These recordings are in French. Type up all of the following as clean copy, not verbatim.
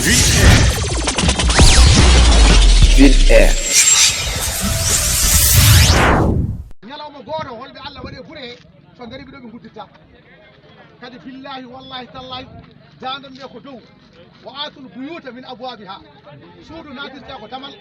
Ville ñalawma goto holɓe Allah waɗi ɓuure so gari ɓiɗo ɓe guddita kadi billahi wallahi tallahi dandam nde ko dow wa atul buyuta min abwabiha suudu natirta ko damal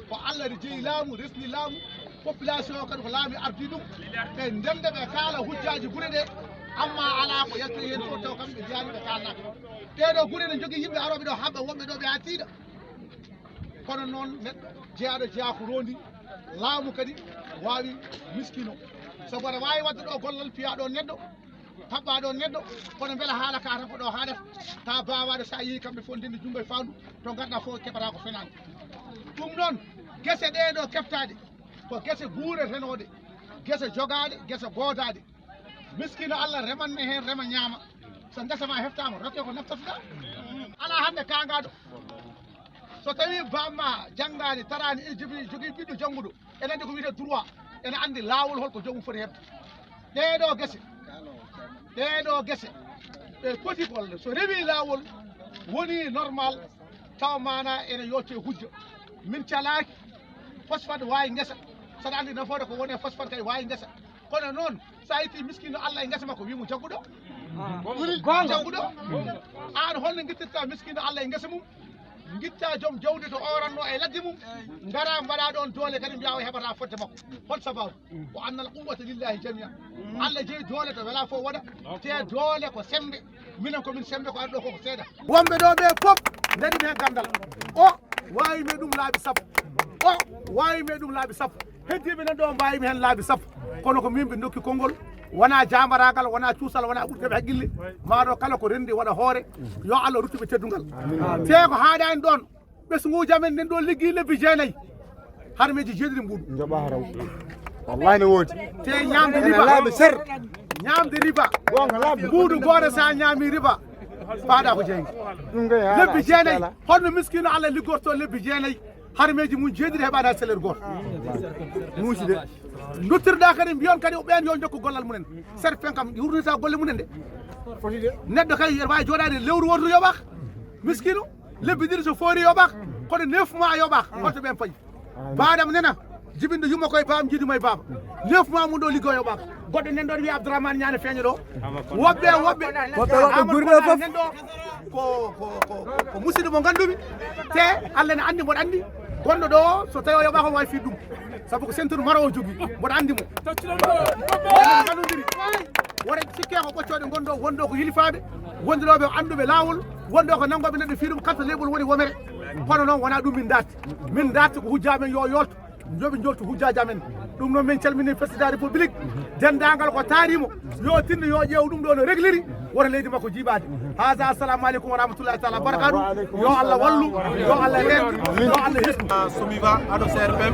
ko Allah jeeyi laamu resni laamu population o kadi ko laami ardi ɗum ɓe ndemde ɓe kaala hujjaji guure ɗe amma ala ko yettoyi hen fof taw kamɓe ɓe jiyani ɓe kalnaka ɗeɗo guure ne jogui yimɓe aroɓe ɗo haɓɓa wonɓe ɗo ɓe ha tiiɗa kono noon neɗɗo jeeyaɗo jeeya ko rondi laamu kadi wawi miskino sabu aɗa wawi wadde ɗo gollal piya ɗo neɗɗo paɓɓa ɗo neɗɗo kono beela haala ka tan ko ɗo haaɗata ta bawaɗo sa yeehi kamɓe fof ndendi junggo e fandu to ganduɗa fof keɓata ko fenani ɗum noon guese ɗeɗo keftade ko guese guure renoɗe guese jogaɗe guese godaɗe miskino Allah remanne hen rema ñaama so guesa ma heftama rokke ko naftatuɗa ala hande kagaɗo so tawi bamma janggani tarani ene jogui ɓiɗɗo jangguɗo ene andi ko wiyete droit ene andi lawol holko jomum foti hebde ɗeɗo guese ɓe poti golle so rewi lawol woni normal taw mana ene yotte hujja min calaki phosphate wawi guesa saɗa andi nafoore ko woni phosphate kay wawi guesa kono noon sa itti miskino Allah e guesa makko wimo jagguɗo jagguɗo an holno guittirta miskino Allah e guesa mum guitta joom jawdi to oranno e ladde mum gara mbaɗa ɗon doole kadi mbiya o heɓata fodde makko hol sababu o anna al quwwata lillahi jami'a Allah jeeyi doole to wela fof waɗa te doole ko sembe minen komin sembe ko arɗo koko seeɗa wonɓe ɗo ɓe fof dañi hen gandal o wawi me ɗum laabi sappo heddiɓe nan ɗo mbawimi hen laabi sappo kono ko min ɓe dokki konngol wona jamaragal wona cuusal wona ɓurteɓe haqqille maɗo kala ko rendi waɗa hoore yo Allah ruttuɓe teddugal te ko haaɗani ɗon ɓesguji amen nden ɗo liggi lebbi jeenayyi har meji jeeɗiɗi mbuɗu joɓa haraw wallahi ne woodi te ñamde riba ser ñamde riba mbuɗu goto sa ñaami riba paɗa ko jeygi lebbi jeenayyi holno miskino Allah liggorto lebbi jeenayyi har meji mum jeeɗiɗi heɓata salaire goto muusi de duttirɗa kadi mbiyon kadi ɓen yo jokku gollal mumen serpen kam hurnita golle mumen de neɗɗo kay wawi joɗade lewru woto yoɓaka miskino lebbi ɗiɗi so foori yoɓaka kono 9 mois yoɓaka holto ɓen payi baɗam nena jibinɗo yumma koye bam jiidimo e baba 9 mois mum ɗo liggo yoɓaka goɗɗo nen ɗon wiya Abdourahmane ñane feeño ɗo woɓɓe gurɗo foof nen ɗo ko musidɗo mo gandumi te Allah ne andi mboɗo andi gonɗo ɗo so tawi o yoɓaka o wawi fiid ɗum saabu ko ceinture maro o jogui mboɗo andi mo ganodiri wora sikke ko ɓoccoɗe gonɗo wonɗo ko yilifaɓe wondiroɓe anduɓe lawol wonɗo ko nangoɓe neɗɗo fiiɗum carte leɓol woni womere kono noon wona ɗum min datti ko hujjamen yo yolto joɓe joltu hujjaji amen ɗum noon min calmini président république dendagal ko taarimo yo tinno yo ƴeew ɗum ɗo no régliri wona leydi makko jiiɓade haga assalamu aleykum wa rahmatullahi taala barakatu yo Allah wallu yo Allah rendu yo Allah hesdu somiva aɗo CRPM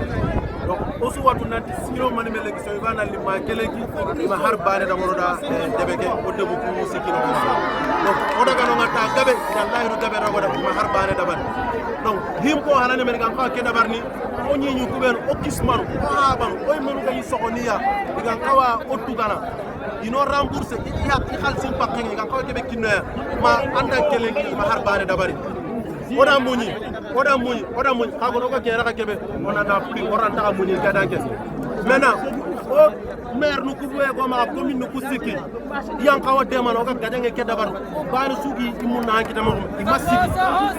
donc osu wattu nanti siro mani men legi somiva nalli ma keleki ima har bane ɗamoroɗa deɓeke o deɓo pour sikkino donc o daga no gatta gaɓe wallahi no gaɓe ragoɗa ima har bane ɗaɓani donc himko hanane men gam kawa ke ɗaɓar ni o ñiñu kuɓen o kismanu o haɓanu oye menu kayi sogoniya igan kawa o tugana ino rembourse i xalsin pakkenge igan kawa keɓe kinnoya ma andan kelenki ima har bane ɗaɓari oɗa muñi kagono ko kene xa keɓe onanda prix o rantaxa muñi gadanke maintenant o maire nu kuɓoyego maxa commune nu ku sikki yankawa demana oga gajange ke ɗaɓar bane sugi i munna xankitamaxum ima sigi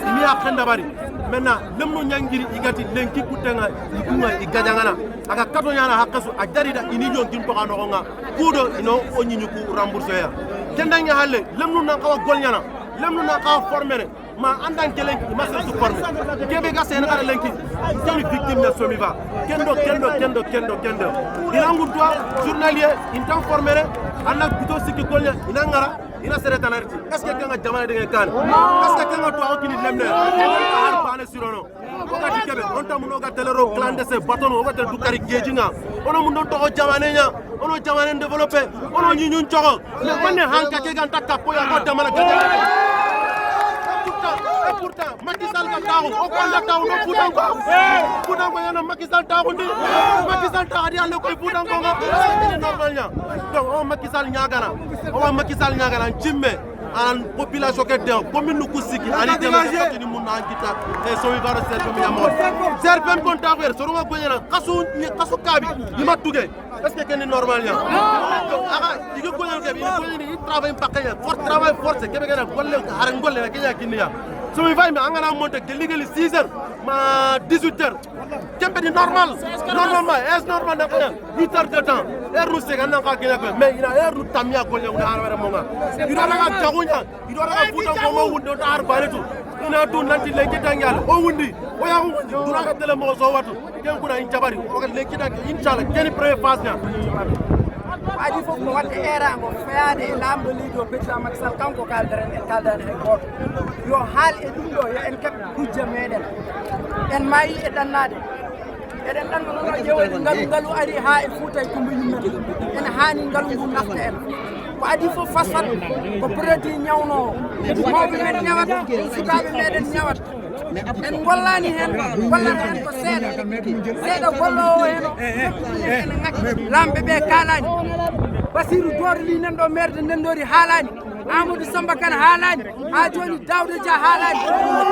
imi xa xe ɗaɓari maintenant lem no ñangiri igati lenki kutenga ikunga i gajangana aga katoñana xa kesu a jarida ini jonkin toxa noxonga kudo ino o ñiñu ku rembourse ya kendange halle lem nu nan xawa golñana lem nu nan xawa formene ma andan kelenki ima sen su formé kebe ga sen xara lenki kemi victime ne somiva kendo ilangu toi journalier intan formé anna bito sikki golña ina ngara ina sere tanariti est ce que kanga jamana de kan est ce que kanga to akini lemne har bane sirono o ga dikebe on tam no ga telero clandestin batono o ga tel dukari gejinga ono mun don to jamane nya ono jamane développer ono ñiñun cioxo mais man ne hanka ke ganta kapo ya ko damana pourtant Macky Sall ka taxu o ko la taxu no Foutanko yana Macky Sall taxu ndi Macky Sall taxu yalla koy Foutanko nga c'est normal nya donc o Macky Sall ñagana jimme an population ke den commune nu kusiki ani dem ko ni mun an kita e so wi garo serpem ya mo serpem kon ta fer so nga goñena kasu kabi yima tuge est-ce que ken normal ya aga diga goñel ke bi goñeni ni travail pakaya fort travail force ke be gana golle har golle na kenya kinniya so wi fay mi angana monte ke liggéey 6 heures ma 18 heures kembe di normal normalement est normal na ko 8 heures de temps er nu se ganna ka kenya mais ina er nu tamia golle una harare monga ina daga jagunya ina daga futa ko mo wundo ta har baletu ina tu nanti lenki tangal o wundi o ya dura ka tele mo so watu ken kuna in jabari o ka lenki tang inshallah ken premier phase na adi fof no wadde erango feyaade e lamdo liido président Macky Sall kanko kalderen en kaldani e goto yo haal e ɗum ɗo yo en keɓ hujja meɗen en maayi e ɗannade eɗen ɗanngono ƴewoyde ngalu ari ha e Fouta e Coumba yimmen ene haani ngalu ngu nafta en ko adi fof fasfat ko produit ñawnowo mawɓe men ñawat sukaɓe meɗen ñawat en gollani hen gollata hen ko seeɗa gollowo hen ene ngakki lamɓe ɓe kalani Basirou Dorli nan ɗo maire de Ndendori haalani Amadou Samba Kane haalani ha joni Daouda Dia haalani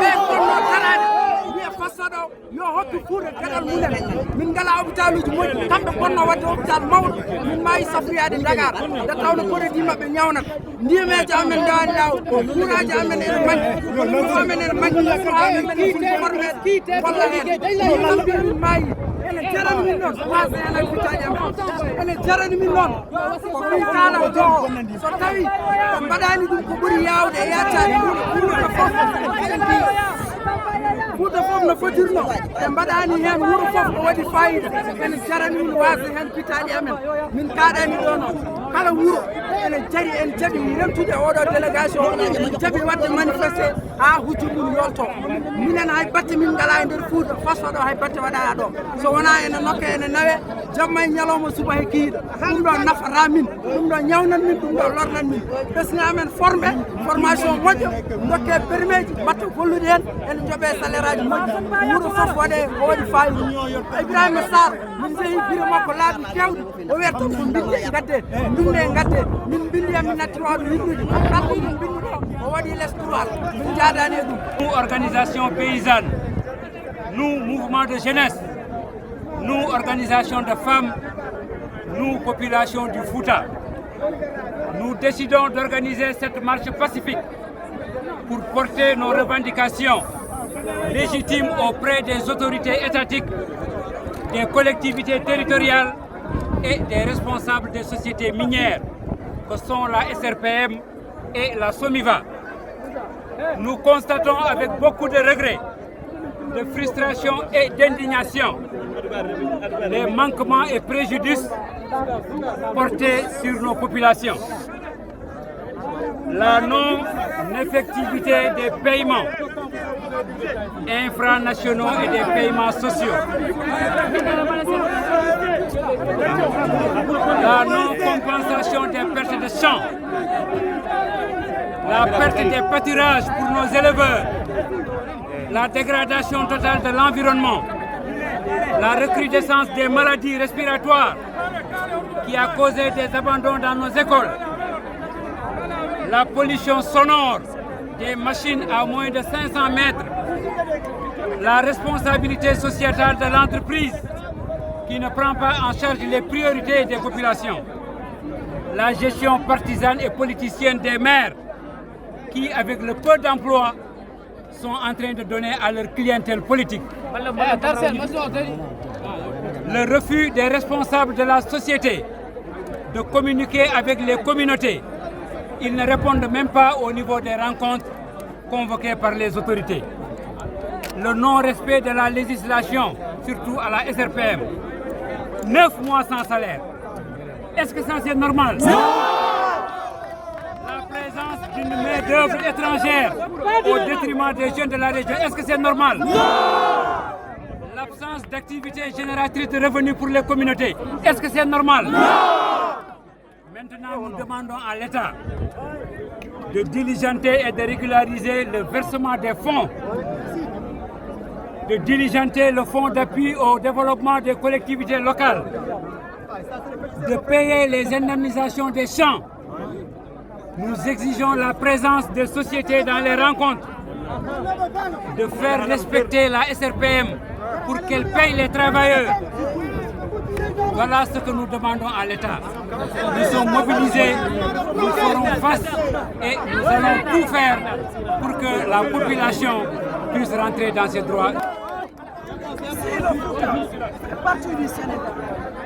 ɓe gonno tarade wiye fassaɗo yo hokku Fouta gaɗal mumen min ngala hôpital uji moƴƴi kamɓe gonno wadde hôpital mawɗo min maayi safroyade Dakar nde tawno produit mabɓe ñawnata ndiyameji amen ndewani law couraji amen ene manqui amen ene manqui amen ene formé walla hen min maayi ene jarani min noon wasde hen hakkitaji amen ene jarani min noon ko ɗum kala to so tawi ko mbaɗani ɗum ko ɓuuri yawde e yattade Fouta fof Fouta fof no fotirno ɓe mbaɗani hen wuuro fof ko waɗi fayida ene jarani min wasde hen pitaɗi amen min kaɗani ɗo noon kala wuuro ene jari en jaaɓi remtude oɗo délégation en jaaɓi wadde manifesté ha hujju ɗum yolto minen hay batte min ngala e nder Fouta fasfa ɗo hay batte waɗa ɗo so wona ene nokke ene nawe jamma e ñalawma suba he kiiɗa ɗum ɗo nafata min ɗum ɗo ñawnan min ɗum ɗo lornan min ɓesni amen formé formation moƴƴo dokke permeji mbatta gollude hen ene jooɓe salaire aji moƴƴi wuuro fof waɗe ko waɗi fayida Ibrahima Sarr min jeehi biro makko laabi kewɗi o wiyata ko binde gadde binde gadde min bindi min natti wawde windude kalko min bindi ɗo o waɗi l'estoir min jaadani e ɗum. Nous, organisation paysanne, nous, mouvement de jeunesse, nous, organisation de femmes, nous, population du Fouta, nous décidons d'organiser cette marche pacifique pour porter nos revendications légitimes auprès des autorités étatiques, des collectivités territoriales et des responsables des sociétés minières que sont la SRPM et la SOMIVA. Nous constatons avec beaucoup de regrets, de frustration et d'indignation les manquements et préjudices portés sur nos populations. La non-effectivité des paiements infranationaux et des paiements sociaux. La non-compensation des pertes de champs. La perte des pâturages pour nos éleveurs. La dégradation totale de l'environnement. La recrudescence des maladies respiratoires qui a causé des abandons dans nos écoles. La pollution sonore des machines à moins de 500 mètres. La responsabilité sociétale de l'entreprise qui ne prend pas en charge les priorités des populations. La gestion partisane et politicienne des maires qui, avec le peu d'emplois, sont en train de donner à leur clientèle politique. Le refus des responsables de la société de communiquer avec les communautés. Ils ne répondent même pas au niveau des rencontres convoquées par les autorités. Le non-respect de la législation, surtout à la SRPM. 9 mois sans salaire. Est-ce que ça c'est normal? Non. La présence d'une main-d'œuvre étrangère au détriment des jeunes de la région, est-ce que c'est normal? Non. L'absence d'activités génératrices de revenus pour les communautés, est-ce que c'est normal? Non. Maintenant, nous demandons à l'État de diligenter et de régulariser le versement des fonds, de diligenter le fonds d'appui au développement des collectivités locales, de payer les indemnisations des champs, Nous exigeons la présence des sociétés dans les rencontres, de faire respecter la SRPM pour qu'elle paye les travailleurs. Voilà ce que nous demandons à l'État. Nous sommes mobilisés, nous ferons face et nous allons tout faire pour que la population puisse rentrer dans ses droits. Si le Fouta fait partie du Sénégal,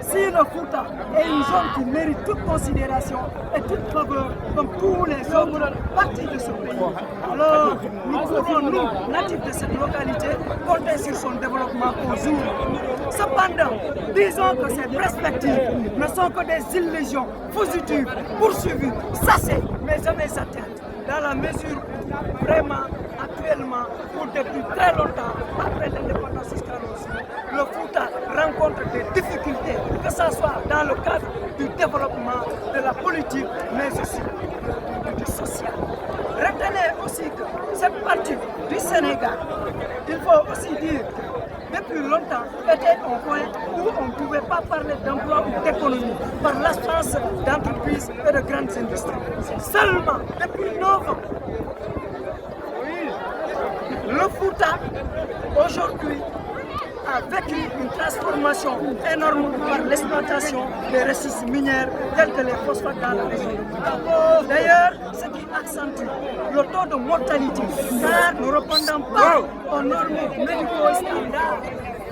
si le Fouta est une zone qui mérite toute considération et toute faveur, comme tous les autres parties de ce pays, alors nous pouvons, nous, natifs de cette localité, compter sur son développement au jour. Cependant, disons que ces perspectives ne sont que des illusions fugitives, poursuivies, chassées, mais jamais atteintes, dans la mesure où vraiment, actuellement, ou depuis très longtemps, après l'indépendance jusqu'à le Fouta rencontre des difficultés, que ce soit dans le cadre du développement, de la politique, mais aussi du social. Retenez aussi que cette partie du Sénégal, il faut aussi dire que depuis longtemps, était un point où on ne pouvait pas parler d'emploi ou d'économie par l'absence d'entreprises et de grandes industries. Seulement, depuis 9 ans, le Fouta, aujourd'hui, a vécu une transformation énorme par l'exploitation des ressources minières telles que les phosphates dans la région de Fouta. D'ailleurs, ce qui accentue le taux de mortalité, car ne répondant pas aux normes médico-standards,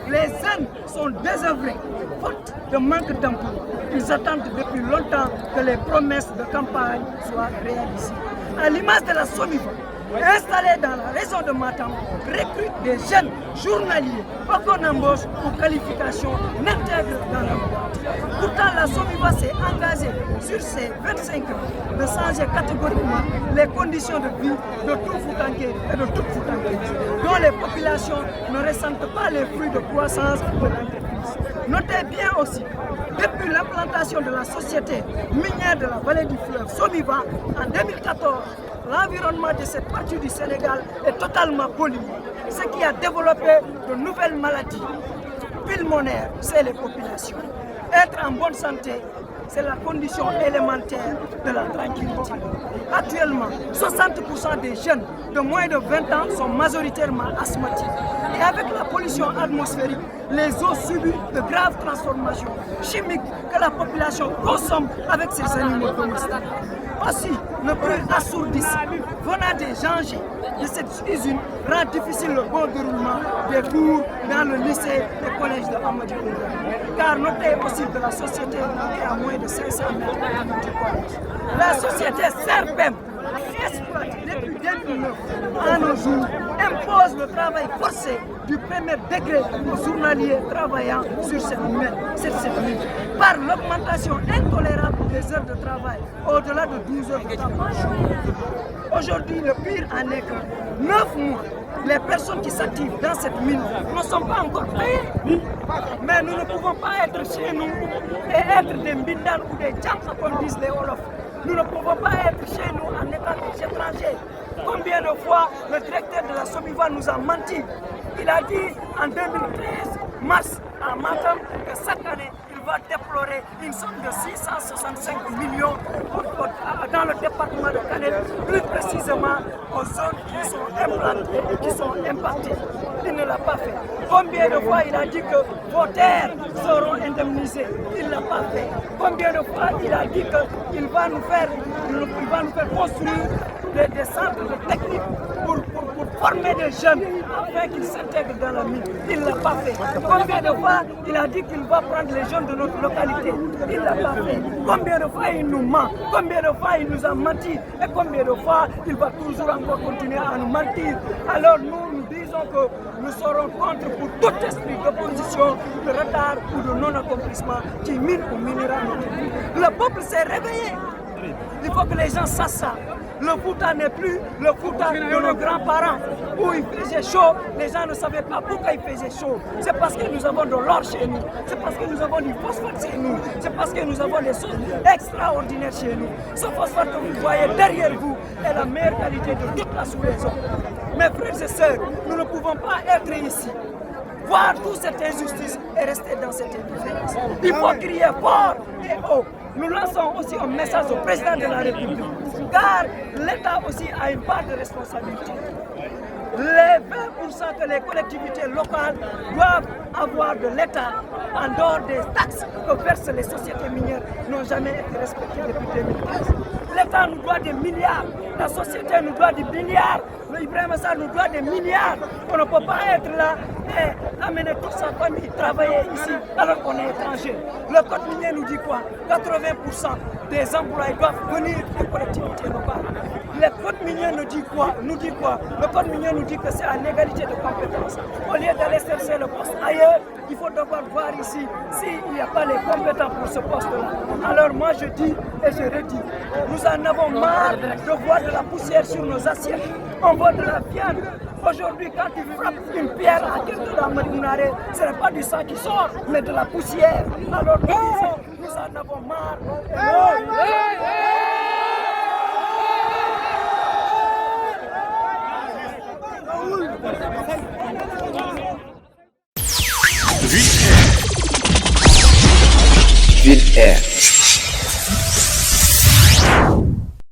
les jeunes sont désœuvrés, faute de manque d'emploi. Ils attendent depuis longtemps que les promesses de campagne soient réalisées. À l'image de la SOMIVA, installés dans la région de Matam, recrutent des jeunes journaliers, aucune embauche ou qualification n'intègre dans la boîte. Pourtant, la SOMIVA s'est engagée sur ces 25 ans de changer catégoriquement les conditions de vie de tout Foutanké et de toute Foutanké, dont les populations ne ressentent pas les fruits de croissance de l'entreprise. Notez bien aussi, depuis l'implantation de la société minière de la vallée du fleuve SOMIVA en 2014, l'environnement de cette partie du Sénégal est totalement pollué, ce qui a développé de nouvelles maladies pulmonaires chez les populations. Être en bonne santé, c'est la condition élémentaire de la tranquillité. Actuellement, 60% des jeunes de moins de 20 ans sont majoritairement asthmatiques. Et avec la pollution atmosphérique, les eaux subissent de graves transformations chimiques que la population consomme avec ses animaux domestiques. Aussi, le bruit assourdissant venant des dangers de cette usine rend difficile le bon déroulement des cours dans le lycée et collège de Amadou. Car notez aussi que la société est à moins de 500 mètres du collège. La société SRPM exploite depuis 2009 à nos jours, impose le travail forcé du premier degré aux journaliers travaillant sur cette mine, par l'augmentation intolérable des heures de travail au-delà de 12 heures de travail. Aujourd'hui, le pire en est que 9 mois, les personnes qui s'activent dans cette mine ne sont pas encore payées. Mais nous ne pouvons pas être chez nous et être des Mbindan ou des Djamsa comme disent les Wolofs. Nous ne pouvons pas être chez nous en étant des étrangers. Combien de fois le directeur de la SOMIVA nous a menti? Il a dit en 2013, mars, à Matam, que cette année, il va déplorer une somme de 665 millions dans le département de Kanel, plus précisément aux zones qui sont implantées et qui sont impactées. Il ne l'a pas fait. Combien de fois il a dit que vos terres seront indemnisées? Il ne l'a pas fait. Combien de fois il a dit qu'il va nous faire construire des centres de technique pour former des jeunes afin qu'ils s'intègrent dans la mine? Il ne l'a pas fait. Combien de fois il a dit qu'il va prendre les jeunes de notre localité? Il ne l'a pas fait. Combien de fois il nous ment? Combien de fois il nous a menti? Et combien de fois il va toujours encore continuer à nous mentir? Alors nous disons que nous serons contre pour tout esprit d'opposition, de retard ou de non-accomplissement qui mine ou minera notre vie. Le peuple s'est réveillé. Il faut que les gens sachent ça. Le Fouta n'est plus le Fouta de nos grands-parents où il faisait chaud, les gens ne savaient pas pourquoi il faisait chaud. C'est parce que nous avons de l'or chez nous, c'est parce que nous avons du phosphate chez nous, c'est parce que nous avons des choses extraordinaires chez nous. Ce phosphate que vous voyez derrière vous est la meilleure qualité de toute la sous-région. Mes frères et sœurs, nous ne pouvons pas être ici, voir toute cette injustice et rester dans cette indifférence. Il faut crier fort et haut. Nous lançons aussi un message au président de la République car l'État aussi a une part de responsabilité. Les 20% que les collectivités locales doivent avoir de l'État en dehors des taxes que versent les sociétés minières n'ont jamais été respectées depuis 2015. L'État nous doit des milliards, la société nous doit des milliards, le Ibrahim Sarr nous doit des milliards. On ne peut pas être là et amener toute sa famille travailler ici alors qu'on est étranger. Le code minier nous dit quoi? 80% des employés doivent venir des collectivités locales. Le code minier nous dit quoi? Le code minier nous dit que c'est à l'égalité de compétences. Au lieu d'aller chercher le poste ailleurs, il faut d'abord voir ici s'il n'y a pas les compétents pour ce poste-là. Alors moi je dis et je redis, nous en avons marre de voir de la poussière sur nos assiettes. On voit de la viande. Aujourd'hui, quand tu frappes une pierre à quelqu'un dans Marimounare, ce n'est pas du sang qui sort, mais de la poussière. Alors nous en avons marre. Ville Air.